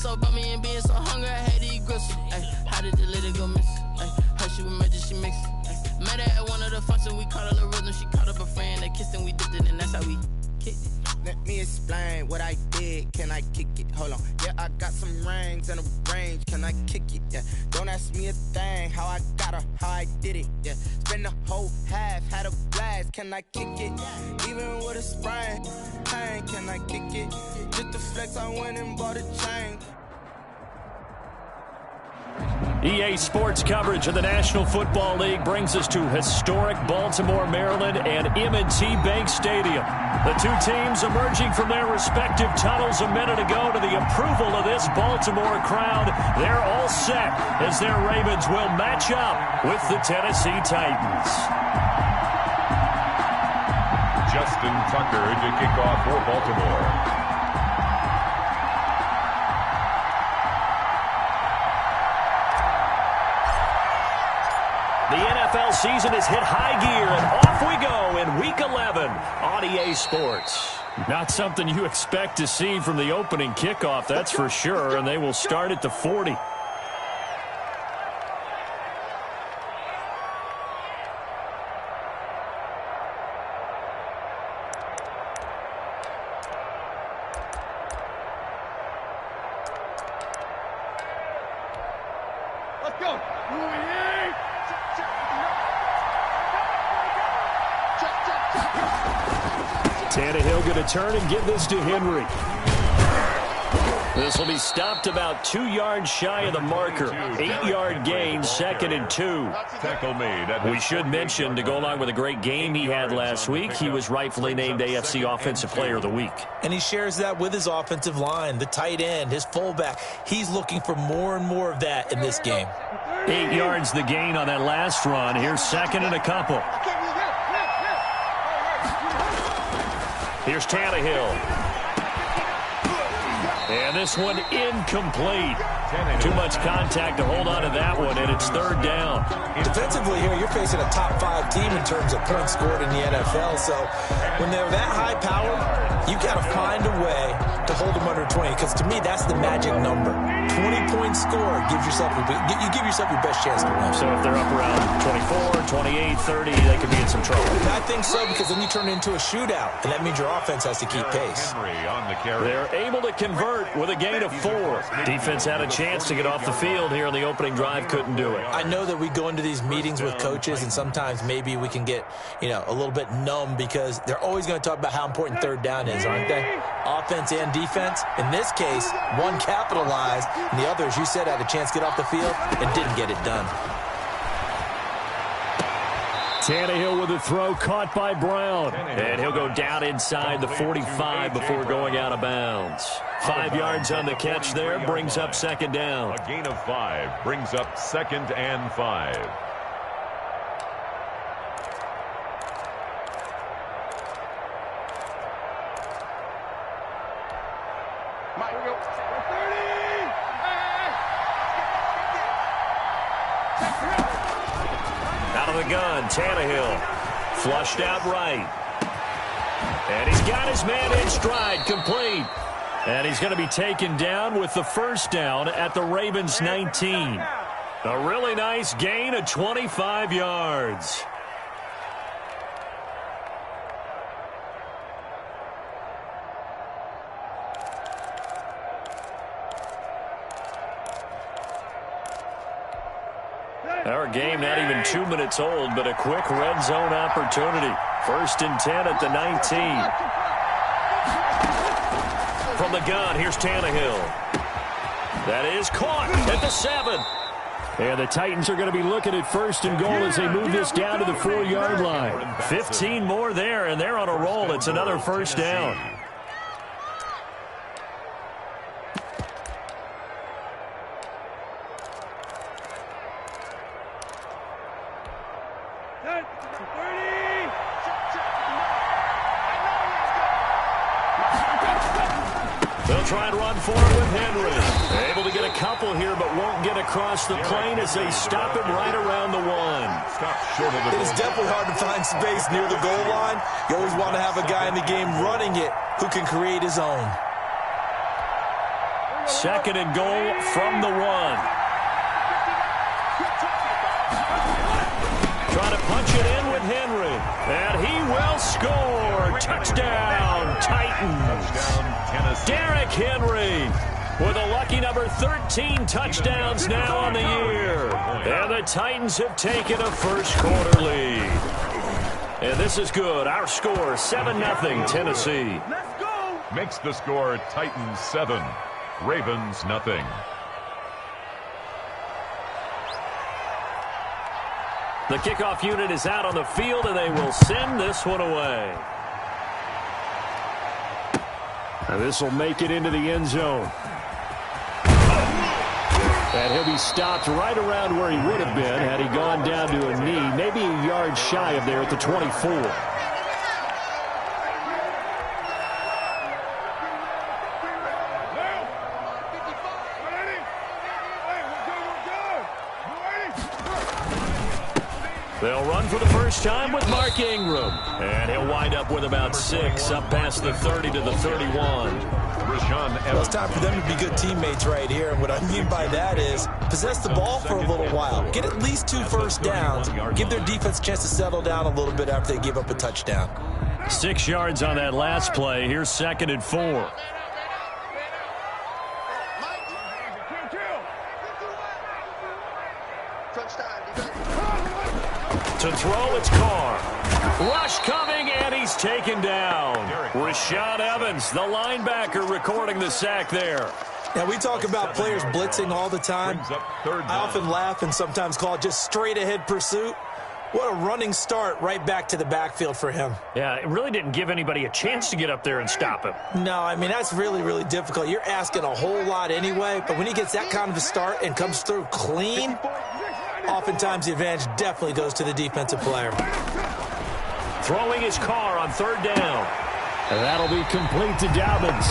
so about me and being so hungry, I had to eat gristle. Ay, how did the lady go miss? Ay, her she was magic, she mixed. Met her at one of the functions, we caught her the rhythm. She caught up a friend, they kissed and we dipped it, and that's how we kicked it. Let me explain what I did. Can I kick it? Hold on. Yeah, I got some rings and a range. Can I kick it? Yeah. Don't ask me a thing. How I got her, how I did it. Yeah. Spend the whole half, had a blast. Can I kick it? Even with a sprain, pain. Can I kick it? Just to flex, I went and bought a chain. EA Sports coverage of the National Football League brings us to historic Baltimore, Maryland, and M&T Bank Stadium. The two teams emerging from their respective tunnels a minute ago to the approval of this Baltimore crowd. They're all set as their Ravens will match up with the Tennessee Titans. Justin Tucker to kick off for Baltimore. The NFL season has hit high gear, and off we go in Week 11 on EA Sports. Not something you expect to see from the opening kickoff, that's for sure, and they will start at the 40. Let's go. Tannehill going to turn and give this to Henry. This will be stopped about 2 yards shy of the marker. 8-yard gain, 2nd and 2. Tackle made. We should mention, to go along with a great game he had last week, he was rightfully named AFC Offensive Player of the Week. And he shares that with his offensive line, the tight end, his fullback. He's looking for more and more of that in this game. 8 yards the gain on that last run. Here's 2nd and a couple. Here's Tannehill. And this one incomplete. Too much contact to hold on to that one, and it's 3rd down. Defensively here, you're facing a top-5 team in terms of points scored in the NFL. So when they're that high-powered, you've got to find a way to hold them under 20. Because to me, that's the magic number. 20-point score gives yourself you give yourself your best chance to win. So if they're up around 24, 28, 30, they could be in some trouble. I think so, because then you turn it into a shootout, and that means your offense has to keep pace. They're able to convert with a gain of 4. Defense had a chance to get off the field here in the opening drive, couldn't do it. I know that we go into these meetings with coaches, and sometimes maybe we can get, a little bit numb because they're always going to talk about how important 3rd down is, aren't they? Offense and defense. In this case, one capitalized, and the other, as you said, had a chance to get off the field and didn't get it done. Tannehill with a throw caught by Brown. And he'll go down inside the 45 before going out of bounds. 5 yards on the catch there, brings up 2nd down. A gain of 5 brings up 2nd and 5. Out of the gun, Tannehill. Flushed out right. And he's got his man in stride, complete. And he's going to be taken down with the 1st down at the Ravens 19. A really nice gain of 25 yards. Our game not even 2 minutes old, but a quick red zone opportunity. 1st and 10 at the 19. From the gun, here's Tannehill. That is caught at the 7. And the Titans are going to be looking at 1st and goal as they move this down to the 4-yard line. 15 more there, and they're on a roll. It's another 1st down. They'll try and run for it with Henry. Able to get a couple here, but won't get across the plane as they stop him right around the 1. It is definitely hard to find space near the goal line. You always want to have a guy in the game running it who can create his own. Second and goal from the 1. Trying to punch it in with Henry. And he will score. Touchdown, Titans. Derrick Henry with a lucky number 13 touchdowns now on the year. And the Titans have taken a first-quarter lead. And this is good. Our score, 7-0 Tennessee. Makes the score Titans 7, Ravens 0. The kickoff unit is out on the field, and they will send this one away. And this will make it into the end zone. And he'll be stopped right around where he would have been had he gone down to a knee, maybe a yard shy of there at the 24. They'll run for the first time with Mark Ingram. And he'll wind up with about 6, up past the 30 to the 31. Well, it's time for them to be good teammates right here. And what I mean by that is possess the ball for a little while. Get at least 2 first downs. Give their defense a chance to settle down a little bit after they give up a touchdown. 6 yards on that last play. Here's 2nd and 4. To throw, it's Carr. Rush coming, and he's taken down. Rashaan Evans, the linebacker, recording the sack there. Now, we talk about players blitzing all the time. I often laugh and sometimes call it just straight-ahead pursuit. What a running start right back to the backfield for him. Yeah, it really didn't give anybody a chance to get up there and stop him. No, I mean, that's really, really difficult. You're asking a whole lot anyway, but when he gets that kind of a start and comes through clean, oftentimes the advantage definitely goes to the defensive player. Throwing his Carr on 3rd down. And that'll be complete to Dobbins.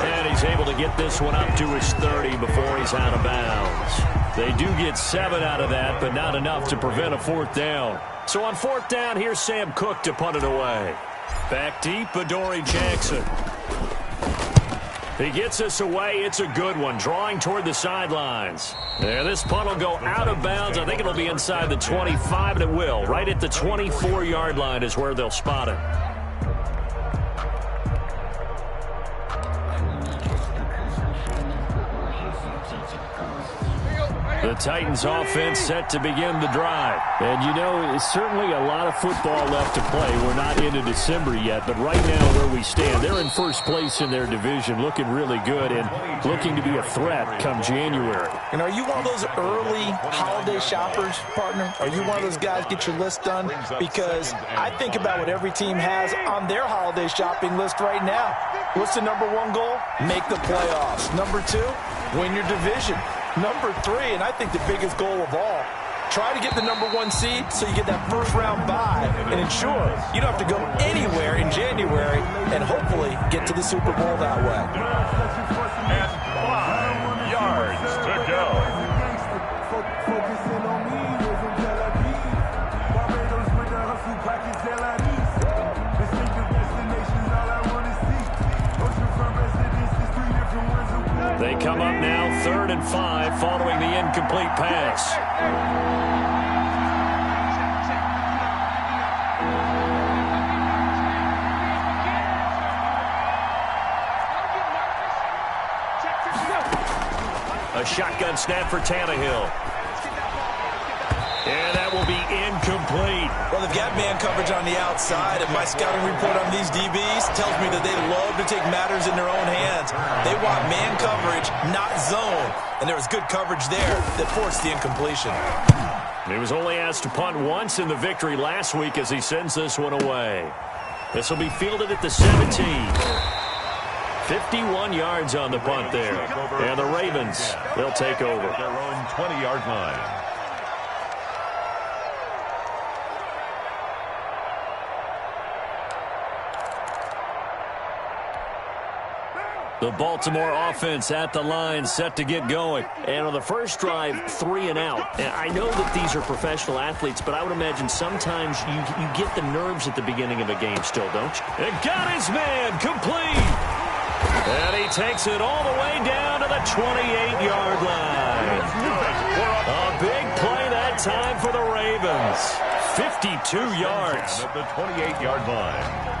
And he's able to get this one up to his 30 before he's out of bounds. They do get 7 out of that, but not enough to prevent a 4th down. So on 4th down, here's Sam Cook to punt it away. Back deep, Adoree Jackson. He gets us away. It's a good one, drawing toward the sidelines. There, this punt will go out of bounds. I think it'll be inside the 25, and it will. Right at the 24-yard line is where they'll spot it. The Titans offense set to begin the drive. And, you know, it's certainly a lot of football left to play. We're not into December yet, but right now where we stand, they're in first place in their division, looking really good and looking to be a threat come January. And are you one of those early holiday shoppers, partner? Are you one of those guys get your list done? Because I think about what every team has on their holiday shopping list right now. What's the number 1 goal? Make the playoffs. Number 2, win your division. Number 3, and I think the biggest goal of all, try to get the number 1 seed so you get that first-round bye and ensure you don't have to go anywhere in January and hopefully get to the Super Bowl that way. And 5 yards to go. They come up now, 3rd and 5, following the incomplete pass. A shotgun snap for Tannehill. And that will be incomplete. Well, they've got man coverage on the outside, and my scouting report on these DBs tells me that they love to take matters in their own hands. They want man coverage, not zone. And there was good coverage there that forced the incompletion. He was only asked to punt once in the victory last week as he sends this one away. This will be fielded at the 17. 51 yards on the punt there. And the Ravens, they'll take over. Their own 20-yard line. The Baltimore offense at the line, set to get going. And on the first drive, 3 and out. And I know that these are professional athletes, but I would imagine sometimes you get the nerves at the beginning of a game still, don't you? And got his man complete. And he takes it all the way down to the 28-yard line. A big play that time for the Ravens. 52 yards. At the 28-yard line.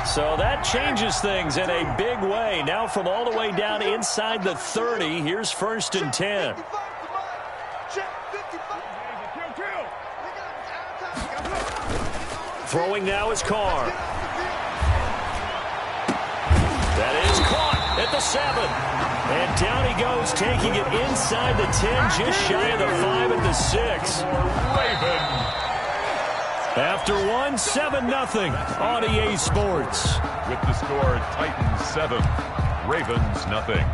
So that changes things in a big way. Now from all the way down inside the 30, here's 1st and 10. Throwing now is Carr. That is caught at the 7. And down he goes, taking it inside the 10, just shy of the 5 at the 6. Raven. After 7-0 on EA Sports. With the score, Titans 7, Ravens nothing.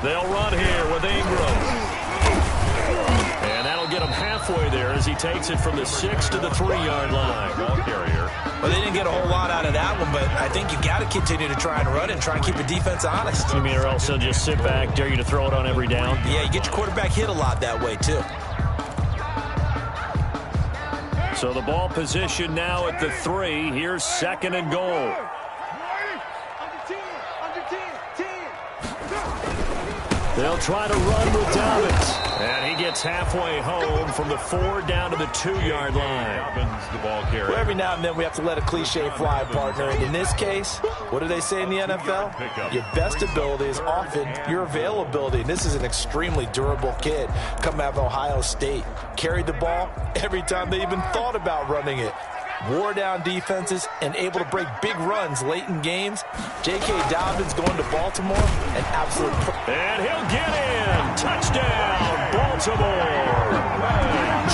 They'll run here with Ingram. And that'll get him halfway there as he takes it from the 6 to the 3-yard line. Ball carrier. Well, they didn't get a whole lot out of that one, but I think you got to continue to try and run and try and keep the defense honest. You mean or else they'll just sit back, dare you to throw it on every down? Yeah, you get your quarterback hit a lot that way, too. So the ball position now at the 3. Here's 2nd and goal. They'll try to run with Dobbins. And he gets halfway home from the 4 down to the 2-yard line. Dobbins, the ball carrier. Well, every now and then we have to let a cliche fly, partner. And in this case, what do they say in the NFL? Your best ability is often your availability. And this is an extremely durable kid coming out of Ohio State. Carried the ball every time they even thought about running it. Wore down defenses and able to break big runs late in games. J.K. Dobbins going to Baltimore, an absolute... And he'll get in. Touchdown, Baltimore.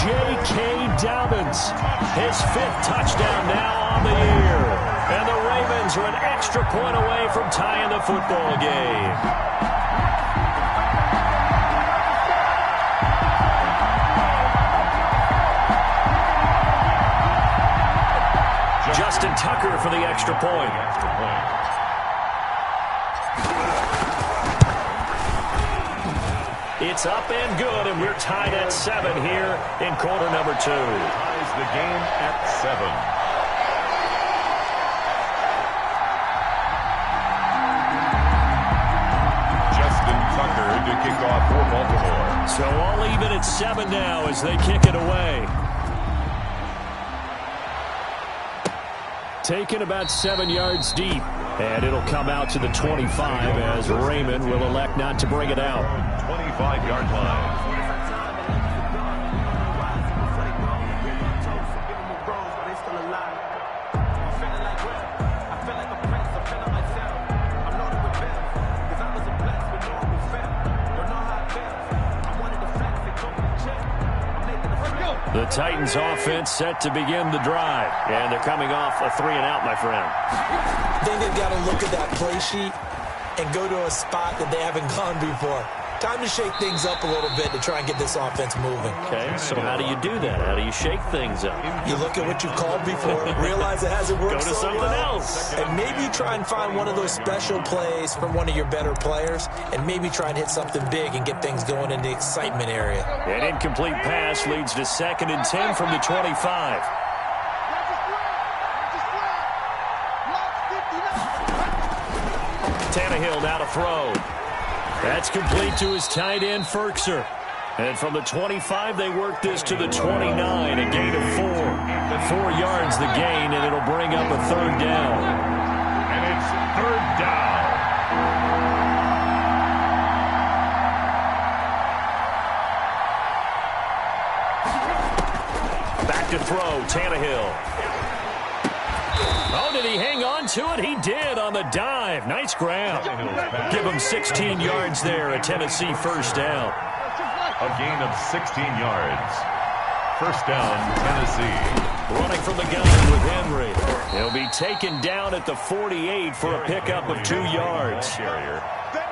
J.K. Dobbins, his 5th touchdown now on the year. And the Ravens are an extra point away from tying the football game. Justin Tucker for the extra point. It's up and good, and we're tied at 7 here in quarter number 2. Ties the game at 7. Justin Tucker to kick off for Baltimore. So all even at 7 now as they kick it away. Taken about 7 yards deep. And it'll come out to the 25 as Raymond will elect not to bring it out. 25-yard line. The Titans offense set to begin the drive. And they're coming off a 3-and-out, my friend. I think they've got to look at that play sheet and go to a spot that they haven't gone before. Time to shake things up a little bit to try and get this offense moving. Okay, so how do you do that? How do you shake things up? You look at what you've called before, realize it hasn't worked Go to so something well, else. and maybe try and find one of those special plays from one of your better players, and maybe try and hit something big and get things going in the excitement area. An incomplete pass leads to 2nd and 10 from the 25. Tannehill now to throw. That's complete to his tight end, Ferkser. And from the 25, they work this to the 29, a gain of 4. 4 yards the gain, and it'll bring up a 3rd down. And it's 3rd down. Back to throw, Tannehill. Oh, did he hang on to it? He did on the dive. Nice grab. Give him 16 yards there, a Tennessee 1st down. A gain of 16 yards. 1st down, Tennessee. Running from the gun with Henry. He'll be taken down at the 48 for a pickup of 2 yards.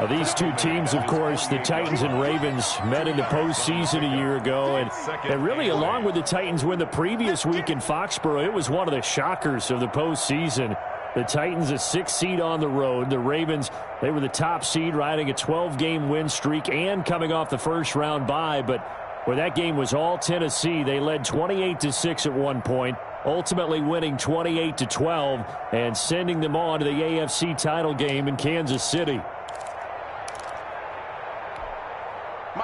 These two teams, of course, the Titans and Ravens, met in the postseason a year ago. And really, along with the Titans win the previous week in Foxborough, it was one of the shockers of the postseason. The Titans a 6th seed on the road. The Ravens, they were the top seed, riding a 12-game win streak and coming off the first-round bye. But where that game was all Tennessee, they led 28-6 at one point, ultimately winning 28-12 and sending them on to the AFC title game in Kansas City.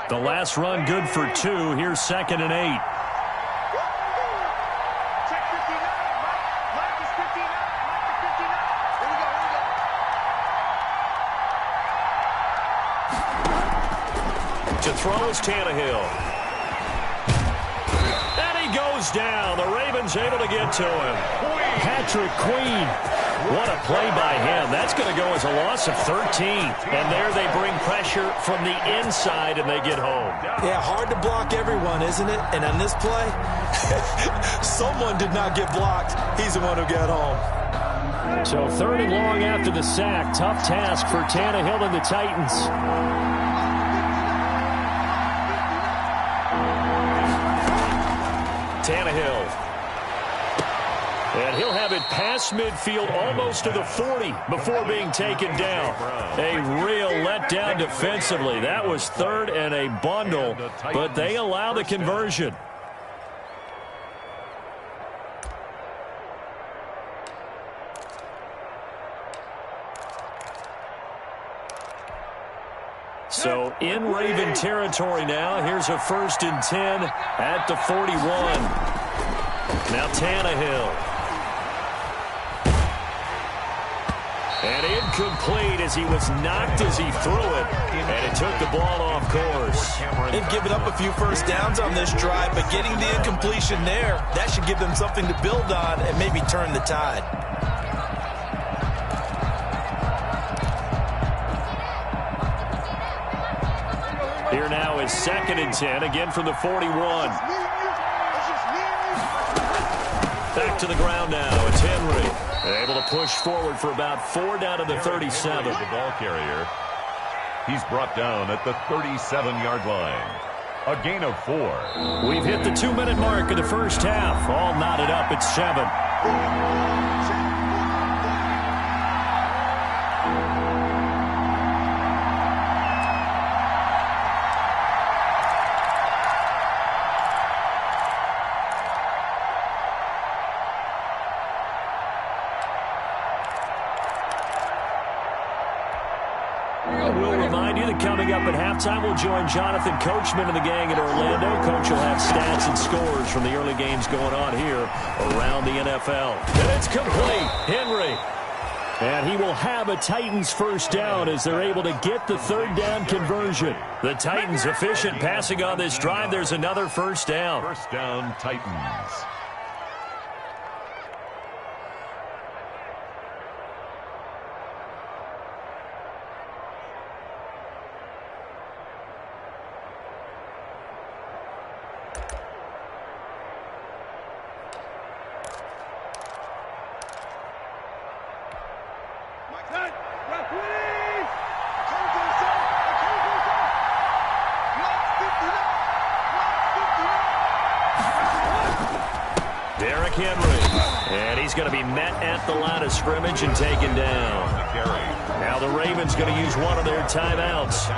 The last run good for 2. Here's 2nd and 8. To throw is Tannehill. And he goes down. The Ravens able to get to him. Patrick Queen. What a play by him. That's going to go as a loss of 13. And there they bring pressure from the inside and they get home. Yeah, hard to block everyone, isn't it? And on this play, someone did not get blocked. He's the one who got home. So 3rd and long after the sack. Tough task for Tannehill and the Titans. Tannehill. And he'll have it past midfield almost to the 40 before being taken down. A real letdown defensively. That was 3rd and a bundle, but they allow the conversion. So in Raven territory now. Here's a 1st and 10 at the 41. Now Tannehill. And incomplete as he was knocked as he threw it. And it took the ball off course. They've given up a few first downs on this drive, but getting the incompletion there, that should give them something to build on and maybe turn the tide. Here now is 2nd and 10, again from the 41. Back to the ground now. It's Henry. Able to push forward for about 4 down to the 37. The ball carrier. He's brought down at the 37-yard line. A gain of 4. We've hit the 2-minute mark of the first half. All knotted up at 7. Coming up at halftime, we'll join Jonathan Coachman and the gang in Orlando. Coach will have stats and scores from the early games going on here around the NFL. And it's complete. Henry. And he will have a Titans first down as they're able to get the 3rd down conversion. The Titans efficient passing on this drive. There's another first down. First down, Titans. Going to be met at the line of scrimmage and taken down. Now the Ravens going to use one of their timeouts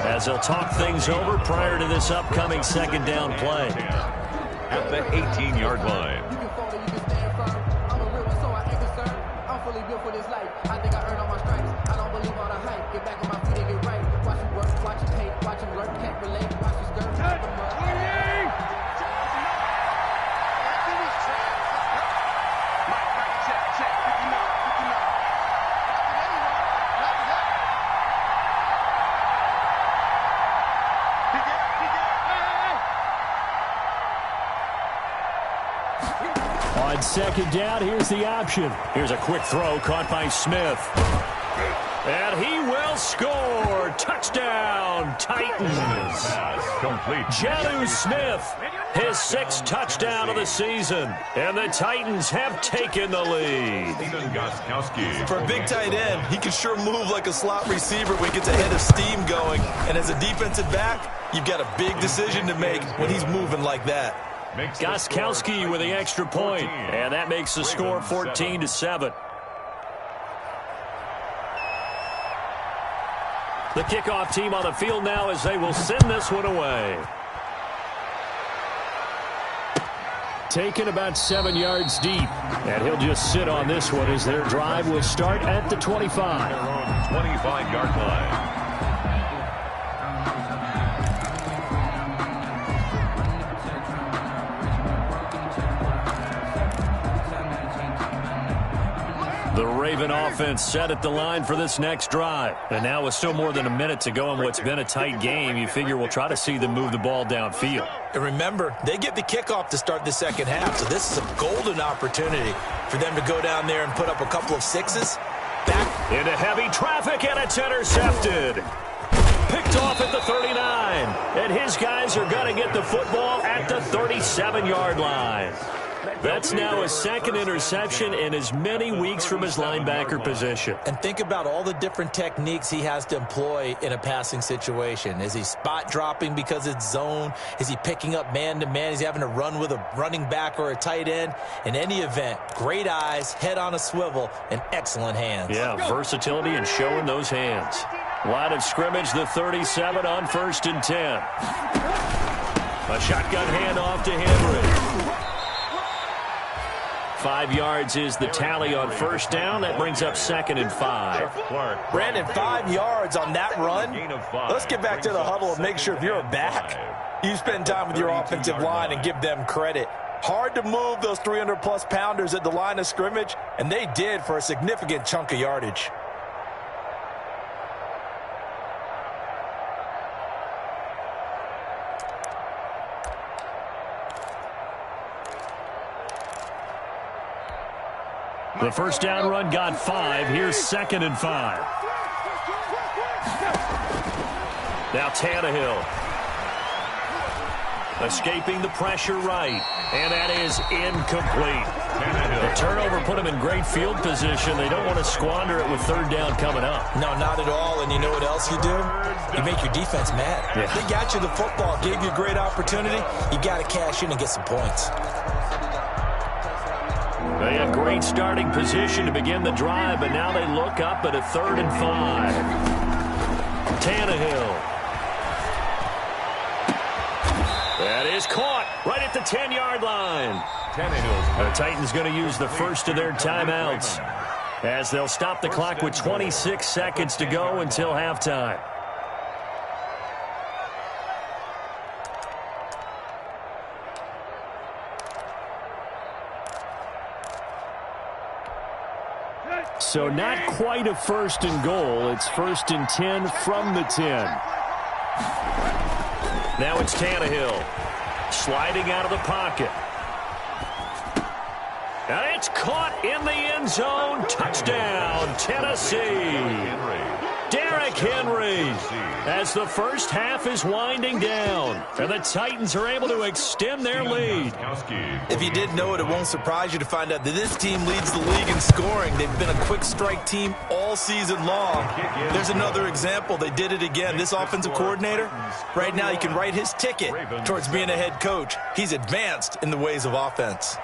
as they'll talk things over prior to this upcoming 2nd down play. At the 18-yard line. You can fall or you can stand firm. I'm a real one, so I ain't concerned. I'm fully built for this life. I think I earned all my stripes. I don't believe all the hype. Get back on my feet and get right. Watch him work, watch him hate, watch him lurk, can't relate. Watch him skirt, top him up. On 2nd down, here's the option. Here's a quick throw caught by Smith. And he will score. Touchdown, Titans. Complete. Jonnu Smith, his 6th touchdown of the season. And the Titans have taken the lead. For a big tight end, he can sure move like a slot receiver when he gets a head of steam going. And as a defensive back, you've got a big decision to make when he's moving like that. Gostkowski with the extra point, and that makes the score 14-7. The kickoff team on the field now as they will send this one away. Taken about 7 yards deep. And he'll just sit on this one as their drive will start at the 25. Their own 25-yard line. The Raven offense set at the line for this next drive. And now with still more than a minute to go in what's been a tight game, you figure we'll try to see them move the ball downfield. And remember, they get the kickoff to start the second half, so this is a golden opportunity for them to go down there and put up a couple of sixes. Back into heavy traffic, and it's intercepted. Picked off at the 39. And his guys are going to get the football at the 37-yard line. That's now his second interception in as many weeks from his linebacker position. And think about all the different techniques he has to employ in a passing situation. Is he spot dropping because it's zone? Is he picking up man-to-man? Is he having to run with a running back or a tight end? In any event, great eyes, head on a swivel, and excellent hands. Yeah, versatility and showing those hands. Line of scrimmage, the 37 on 1st and 10. A shotgun handoff to Henry. 5 yards is the tally on first down. That brings up 2nd and 5. Brandon, 5 yards on that run. Let's get back to the huddle and make sure if you're a back, you spend time with your offensive line and give them credit. Hard to move those 300-plus pounders at the line of scrimmage, and they did for a significant chunk of yardage. The first down run got 5. Here's 2nd and 5. Now Tannehill. Escaping the pressure right. And that is incomplete. The turnover put him in great field position. They don't want to squander it with 3rd down coming up. No, not at all. And you know what else you do? You make your defense mad. Yeah. They got you the football, gave you a great opportunity. You got to cash in and get some points. They had great starting position to begin the drive, but now they look up at a 3rd and 5. Tannehill. That is caught right at the 10-yard line. The Titans going to use the first of their timeouts as they'll stop the clock with 26 seconds to go until halftime. So not quite a 1st and goal. It's 1st and 10 from the 10. Now it's Tannehill sliding out of the pocket. And it's caught in the end zone. Touchdown, Tennessee. Derrick Henry as the first half is winding down. And the Titans are able to extend their lead. If you didn't know it, it won't surprise you to find out that this team leads the league in scoring. They've been a quick strike team all season long. There's another example. They did it again. This offensive coordinator, right now you can write his ticket towards being a head coach. He's advanced in the ways of offense.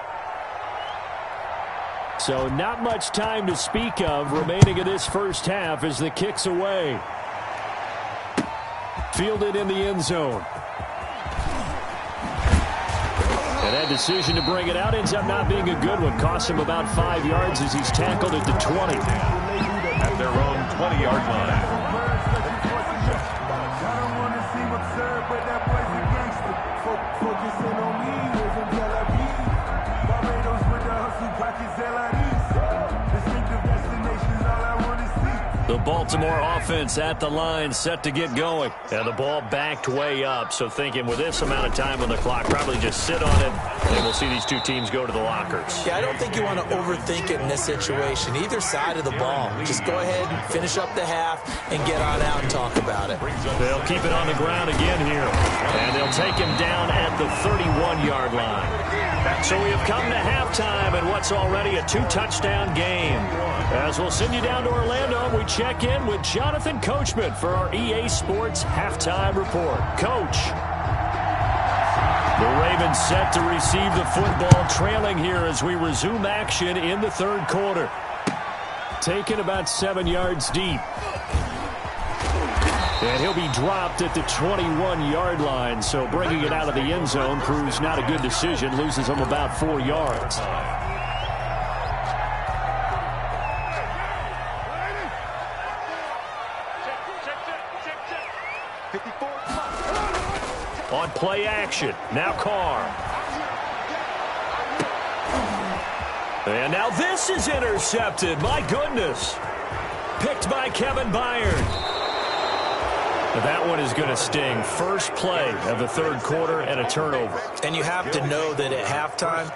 So not much time to speak of remaining in this first half as the kick's away. Fielded in the end zone. And that decision to bring it out ends up not being a good one. Costs him about 5 yards as he's tackled at the 20. At their own 20-yard line. The Baltimore offense at the line, set to get going. And the ball backed way up, so thinking with this amount of time on the clock, probably just sit on it, and we'll see these two teams go to the lockers. Yeah, I don't think you want to overthink it in this situation. Either side of the ball. Just go ahead and finish up the half and get on out and talk about it. They'll keep it on the ground again here. And they'll take him down at the 31-yard line. So we have come to halftime in what's already a 2-touchdown game. As we'll send you down to Orlando, we check in with Jonathan Coachman for our EA Sports Halftime Report. Coach. The Ravens set to receive the football, trailing here as we resume action in the 3rd quarter. Taken about 7 yards deep. And he'll be dropped at the 21-yard line. So bringing it out of the end zone proves not a good decision. Loses him about 4 yards. On play action, now Carr. And now this is intercepted. My goodness. Picked by Kevin Byard. That one is going to sting. First play of the third quarter and a turnover. And you have to know that at halftime,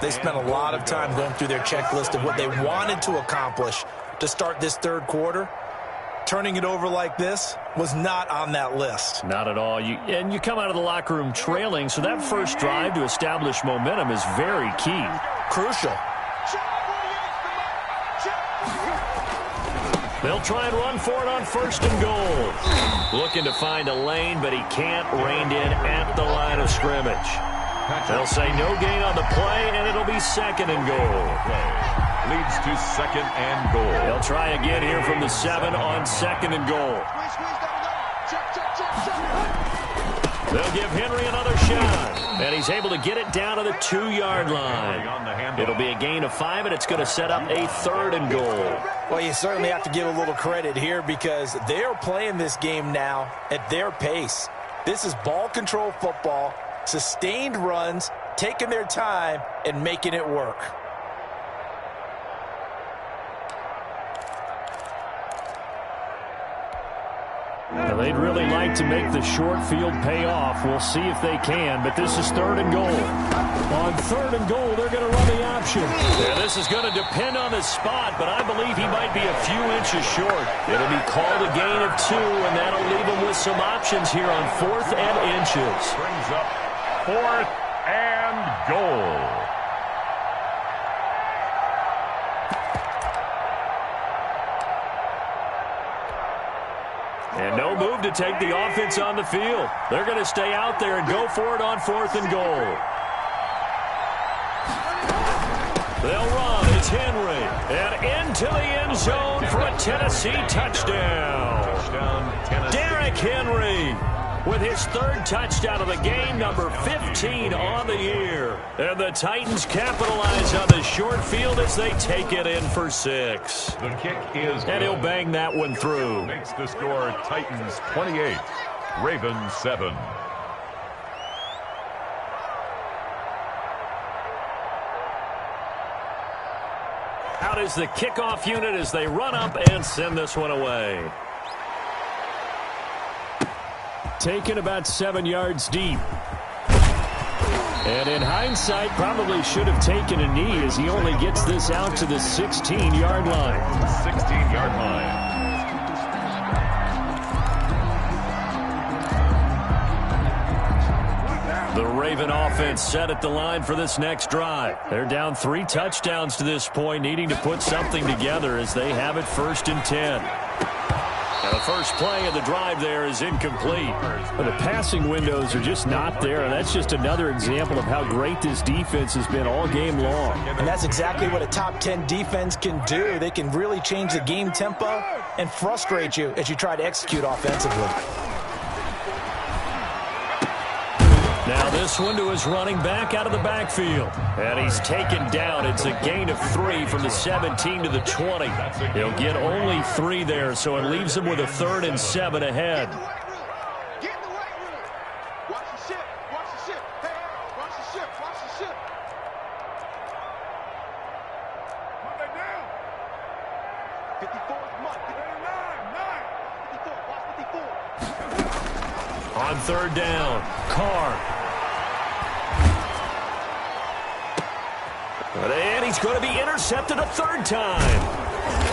they spent a lot of time going through their checklist of what they wanted to accomplish to start this third quarter. Turning it over like this was not on that list. Not at all. And you come out of the locker room trailing, so that first drive to establish momentum is very key. Crucial. They'll try and run for it on first and goal. Looking to find a lane, but he can't. Reined in at the line of scrimmage. They'll say no gain on the play, and it'll be second and goal. Leads to second and goal. They'll try again here from the 7 on second and goal. They'll give Henry another shot. And he's able to get it down to the 2-yard line. It'll be a gain of 5, and it's going to set up a third and goal. Well, you certainly have to give a little credit here because they're playing this game now at their pace. This is ball control football, sustained runs, taking their time, and making it work. Now, they'd really like to make the short field pay off. We'll see if they can, but this is third and goal. On third and goal, they're going to run the option. Yeah, this is going to depend on the spot, but I believe he might be a few inches short. It'll be called a gain of 2, and that'll leave him with some options here on 4th and inches. Brings up 4th and goal. And no move to take the offense on the field. They're going to stay out there and go for it on 4th and goal. They'll run. It's Henry. And into the end zone for a Tennessee touchdown. Derrick Henry with his 3rd touchdown of the game, number 15 on the year. And the Titans capitalize on the short field as they take it in for 6. The kick is and he'll bang that one through. Makes the score Titans 28, Ravens 7. Out is the kickoff unit as they run up and send this one away. Taken about 7 yards deep. And in hindsight, probably should have taken a knee as he only gets this out to the 16-yard line. 16-yard line. The Raven offense set at the line for this next drive. They're down 3 touchdowns to this point, needing to put something together as they have it 1st and 10. Now the first play of the drive there is incomplete. But the passing windows are just not there, and that's just another example of how great this defense has been all game long. And that's exactly what a top 10 defense can do. They can really change the game tempo and frustrate you as you try to execute offensively. Now this one to his running back out of the backfield. And he's taken down. It's a gain of 3 from the 17 to the 20. He'll get only 3 there, so it leaves him with a 3rd and 7 ahead. Get in the weight room. Watch the ship. Watch the ship. Hey, watch the ship. Watch the ship. Put that down. 54 is Mike. 9. 54. Watch 54. On 3rd down, Carr. And he's going to be intercepted a 3rd time.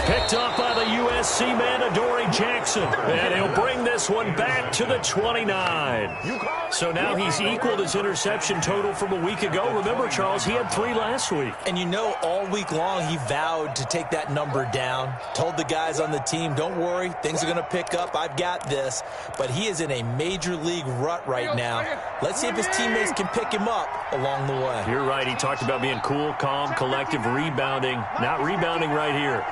Picked off by the USC man, Adoree Jackson. And he'll bring this one back to the 29. So now he's equaled his interception total from a week ago. Remember, Charles, he had 3 last week. And you know, all week long he vowed to take that number down. Told the guys on the team, don't worry, things are going to pick up. I've got this. But he is in a major league rut right now. Let's see if his teammates can pick him up along the way. You're right. He talked about being cool, calm, collective, rebounding. Not rebounding right here.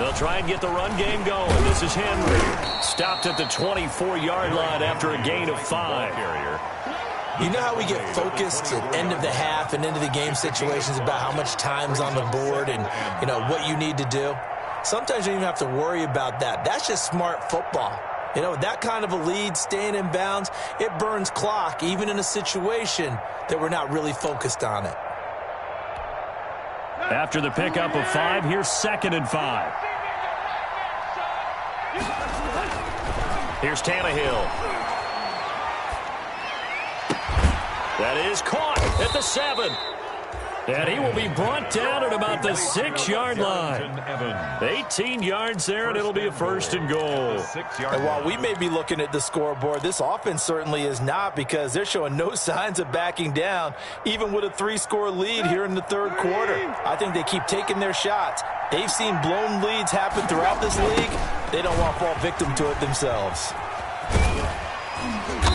They'll try and get the run game going. This is Henry. Stopped at the 24-yard line after a gain of 5. You know how we get focused at end of the half and into the game situations about how much time's on the board and, you know, what you need to do? Sometimes you don't even have to worry about that. That's just smart football. You know, that kind of a lead, staying in bounds, it burns clock, even in a situation that we're not really focused on it. After the pickup of 5, here's 2nd and 5. Here's Tannehill. That is caught at the 7. And he will be brought down at about the 6-yard line. 18 yards there, and it'll be a 1st and goal. And while we may be looking at the scoreboard, this offense certainly is not, because they're showing no signs of backing down, even with a 3-score lead here in the 3rd quarter. I think they keep taking their shots. They've seen blown leads happen throughout this league. They don't want to fall victim to it themselves.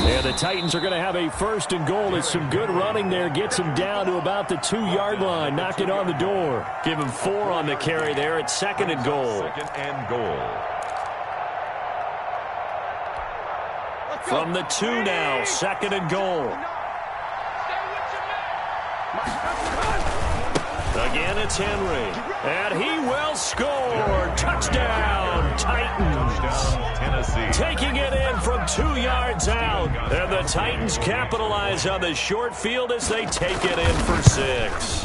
And the Titans are going to have a 1st and goal. It's some good running there. Gets him down to about the 2-yard line. Knock it on the door. Give him 4 on the carry there at 2nd and goal. 2nd and goal. From the 2 now, 2nd and goal. Again, it's Henry. And he will score. Touchdown, Titans. Tennessee. Taking it in from 2 yards out. And the Titans capitalize on the short field as they take it in for 6.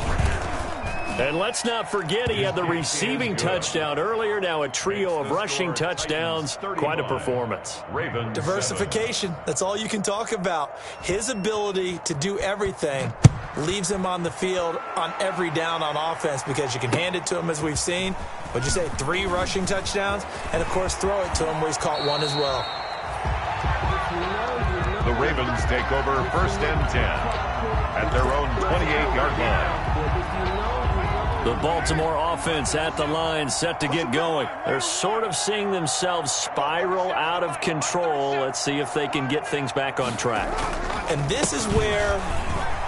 And let's not forget he had the receiving touchdown earlier. Now a trio of rushing touchdowns. Quite a performance. Diversification. That's all you can talk about. His ability to do everything leaves him on the field on every down on offense, because you can hand it to him, as we've seen. What'd you say, 3 rushing touchdowns? And, of course, throw it to him where he's caught 1 as well. The Ravens take over 1st and 10 at their own 28-yard line. The Baltimore offense at the line, set to get going. They're sort of seeing themselves spiral out of control. Let's see if they can get things back on track. And this is where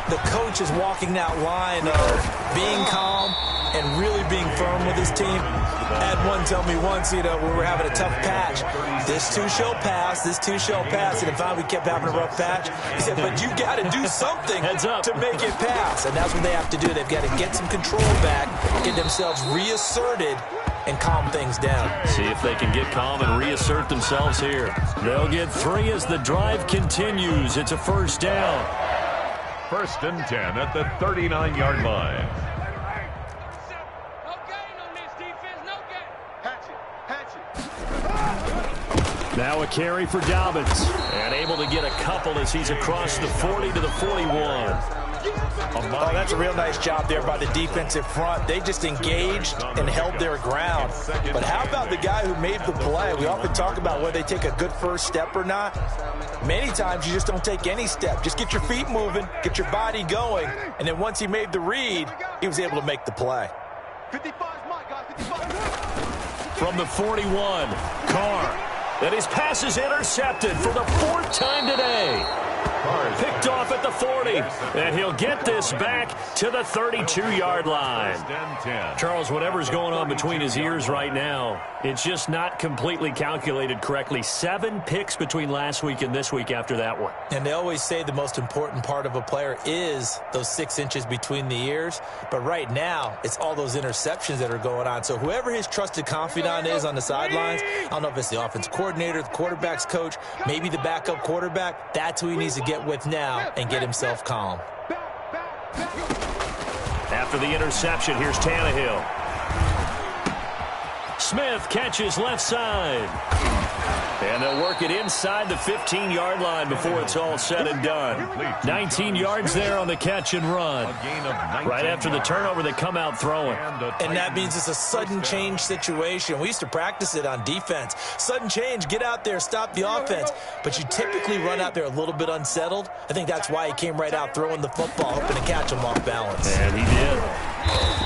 the coach is walking that line of being calm and really being firm with his team. I had one tell me once, you know, when we were having a tough patch, this too shall pass, this too shall pass. And if we kept having a rough patch, he said, but you got to do something to make it pass. And that's what they have to do. They've got to get some control back, get themselves reasserted, and calm things down. See if they can get calm and reassert themselves here. They'll get 3 as the drive continues. It's a 1st down. 1st and 10 at the 39-yard line. Now a carry for Dobbins. And able to get a couple as he's across the 40 to the 41. Oh, that's a real nice job there by the defensive front. They just engaged and held their ground. But how about the guy who made the play? We often talk about whether they take a good first step or not. Many times you just don't take any step. Just get your feet moving, get your body going, and then once he made the read, he was able to make the play. 55's my guy, 55. From the 41, Carr. And his pass is intercepted for the 4th time today. Picked off at the 40, and he'll get this back to the 32-yard line. Charles, whatever's going on between his ears right now, it's just not completely calculated correctly. 7 picks between last week and this week after that one. And they always say the most important part of a player is those 6 inches between the ears. But right now, it's all those interceptions that are going on. So whoever his trusted confidant is on the sidelines, I don't know if it's the offensive coordinator, the quarterback's coach, maybe the backup quarterback, that's who he needs to get with now and get himself calm. After the interception, here's Tannehill. Smith catches left side. And they'll work it inside the 15-yard line before it's all said and done. 19 yards there on the catch and run. Right after the turnover, they come out throwing. And that means it's a sudden change situation. We used to practice it on defense. Sudden change, get out there, stop the offense. But you typically run out there a little bit unsettled. I think that's why he came right out throwing the football, hoping to catch him off balance. And he did.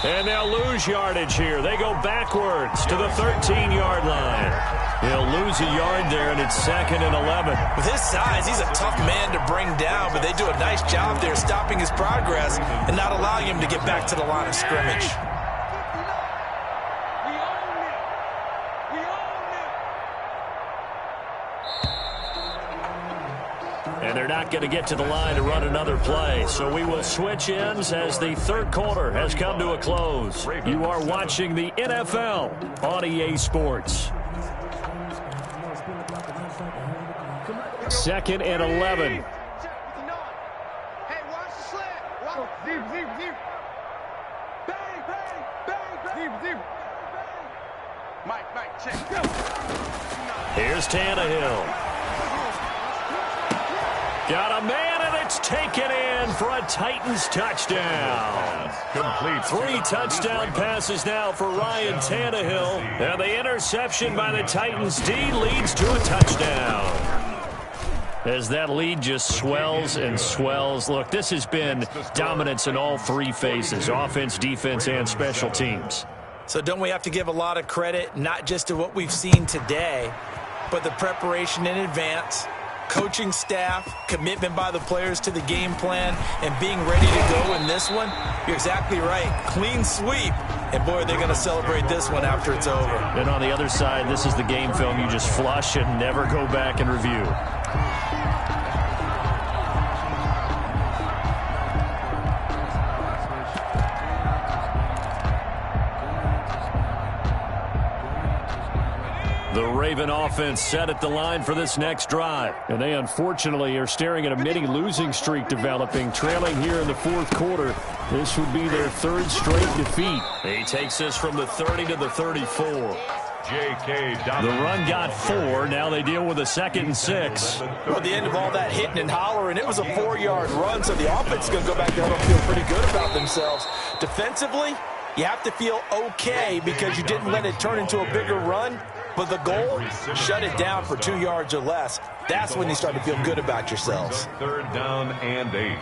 And they'll lose yardage here. They go backwards to the 13-yard line. He'll lose a yard there, and it's 2nd and 11. With his size, he's a tough man to bring down, but they do a nice job there stopping his progress and not allowing him to get back to the line of scrimmage. And they're not going to get to the line to run another play. So we will switch ends as the third quarter has come to a close. You are watching the NFL on EA Sports. 2nd and 11. Hey, watch the slant. Deep. Bang, bang, bang, bang. Mike, check. Here's Tannehill. Got a man, and it's taken in for a Titans touchdown. Complete. 3 touchdown passes now for Ryan Tannehill. And the interception by the Titans D leads to a touchdown. As that lead just swells and swells. Look, this has been dominance in all 3 phases, offense, defense, and special teams. So don't we have to give a lot of credit, not just to what we've seen today, but the preparation in advance, coaching staff, commitment by the players to the game plan, and being ready to go in this one? You're exactly right. Clean sweep. And, boy, they're going to celebrate this one after it's over. And on the other side, this is the game film you just flush and never go back and review. The Raven offense set at the line for this next drive. And they unfortunately are staring at a mini losing streak developing, trailing here in the 4th quarter. This would be their 3rd straight defeat. He takes this from the 30 to the 34. The run got 4. Now they deal with a 2nd and 6. Well, at the end of all that hitting and hollering, it was a 4-yard run, so the offense is going to go back there and feel pretty good about themselves. Defensively, you have to feel okay because you didn't let it turn into a bigger run. But the goal, shut it down for 2 yards or less. That's when you start to feel good about yourselves. 3rd down and 8.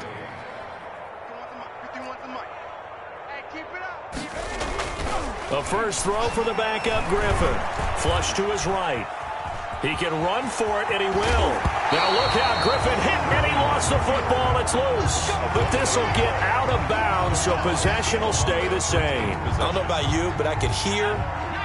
A first throw for the backup Griffin. Flush to his right. He can run for it, and he will. Now look out, Griffin hit, and he lost the football. It's loose. But this will get out of bounds, so possession will stay the same. I don't know about you, but I could hear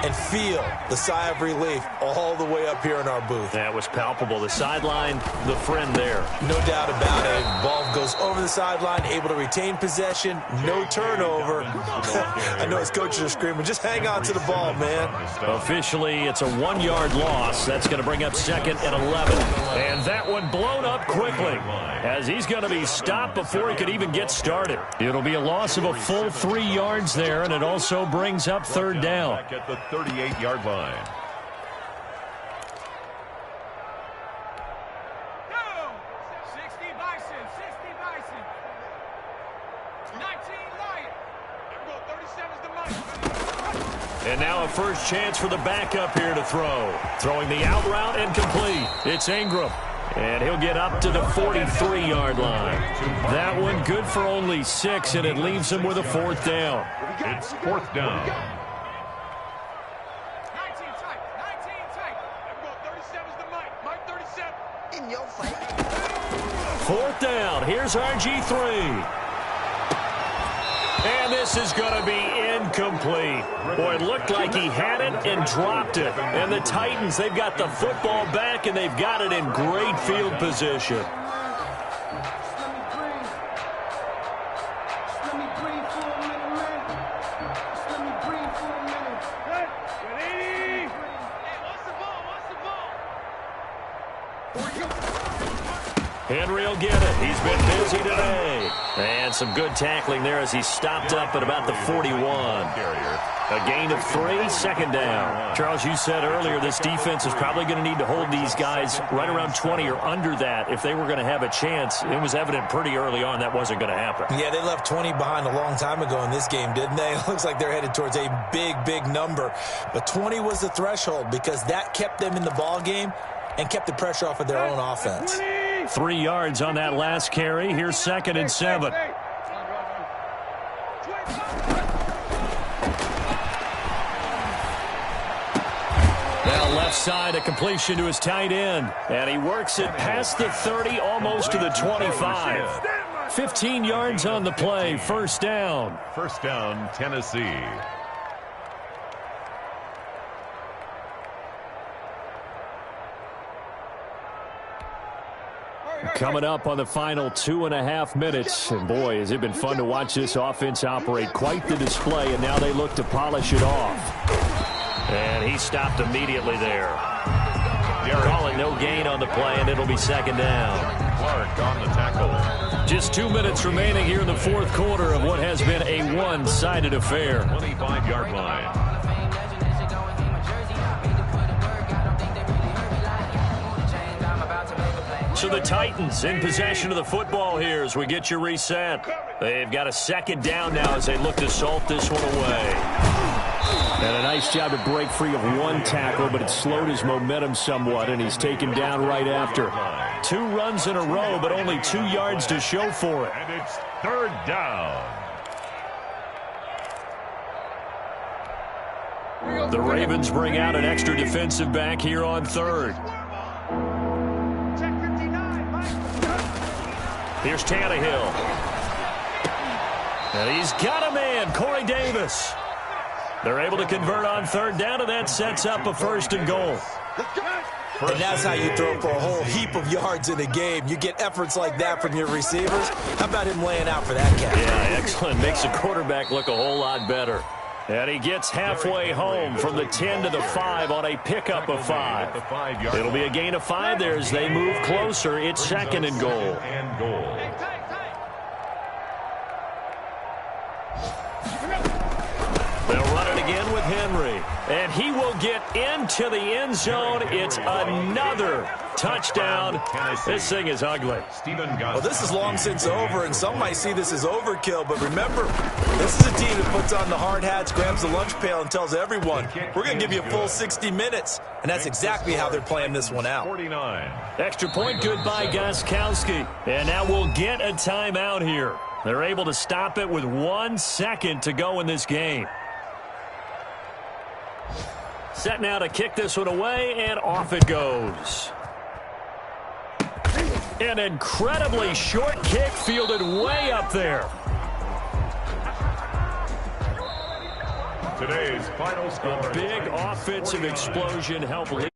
and feel the sigh of relief all the way up here in our booth. That was palpable. The sideline, the friend there. No doubt about it. Ball goes over the sideline, able to retain possession, no turnover. I know his coaches are screaming, just hang on to the ball, man. Officially, it's a 1-yard loss. That's going to bring up 2nd and 11. And that one blown up quickly as he's going to be stopped before he could even get started. It'll be a loss of a full 3 yards there, and it also brings up 3rd down. At the 38-yard line. Go! 60 Bison, 19 Lion. There we go, 37's the money. And now a first chance for the backup here to throw. Throwing the out route and complete. It's Ingram. And he'll get up to the 43-yard line. That one good for only 6, and it leaves him with a 4th down. It's 4th down. 19 tight. There we go, 37's the Mike. Mike 37. In your face. 4th down. Here's RG3. And this is going to be incomplete. Boy, it looked like he had it and dropped it. And the Titans, they've got the football back, and they've got it in great field position. Henry will get it. He's been busy today. And some good tackling there as he stopped up at about the 41. A gain of 3, 2nd down. Charles, you said earlier this defense is probably going to need to hold these guys right around 20 or under that if they were going to have a chance. It was evident pretty early on that wasn't going to happen. Yeah, they left 20 behind a long time ago in this game, didn't they? It looks like they're headed towards a big, big number. But 20 was the threshold because that kept them in the ball game and kept the pressure off of their own offense. 3 yards on that last carry. Here's 2nd and 7. Now left side, a completion to his tight end. And he works it past the 30, almost to the 25. 15 yards on the play, 1st down. 1st down, Tennessee. Coming up on the final 2.5 minutes. And boy, has it been fun to watch this offense operate. Quite the display, and now they look to polish it off. And he stopped immediately there. Calling no gain on the play, and it'll be second down. Clark on the tackle. Just 2 minutes remaining here in the fourth quarter of what has been a one-sided affair. 25-yard line. So the Titans in possession of the football here as we get you reset. They've got a second down now as they look to salt this one away. And a nice job to break free of one tackle, but it slowed his momentum somewhat, and he's taken down right after. 2 runs in a row, but only 2 yards to show for it. And it's third down. The Ravens bring out an extra defensive back here on third. Here's Tannehill. And he's got a man, Corey Davis. They're able to convert on third down, and that sets up a first and goal. And that's how you throw for a whole heap of yards in a game. You get efforts like that from your receivers. How about him laying out for that catch? Yeah, excellent. Makes the quarterback look a whole lot better. And he gets halfway home from the 10 to the 5 on a pickup of 5. It'll be a gain of 5 there as they move closer. It's second and goal. They'll run it again with Henry. And he will get into the end zone. It's another touchdown. This thing is ugly. Well, this is long since over, and some might see this as overkill. But remember, this is a team that puts on the hard hats, grabs the lunch pail, and tells everyone, we're going to give you a full 60 minutes. And that's exactly how they're playing this one out. 49. Extra point good by Gostkowski. And now we'll get a timeout here. They're able to stop it with 1 second to go in this game. Set now to kick this one away, and off it goes. An incredibly short kick fielded way up there. Today's final score. A big offensive explosion helped lead.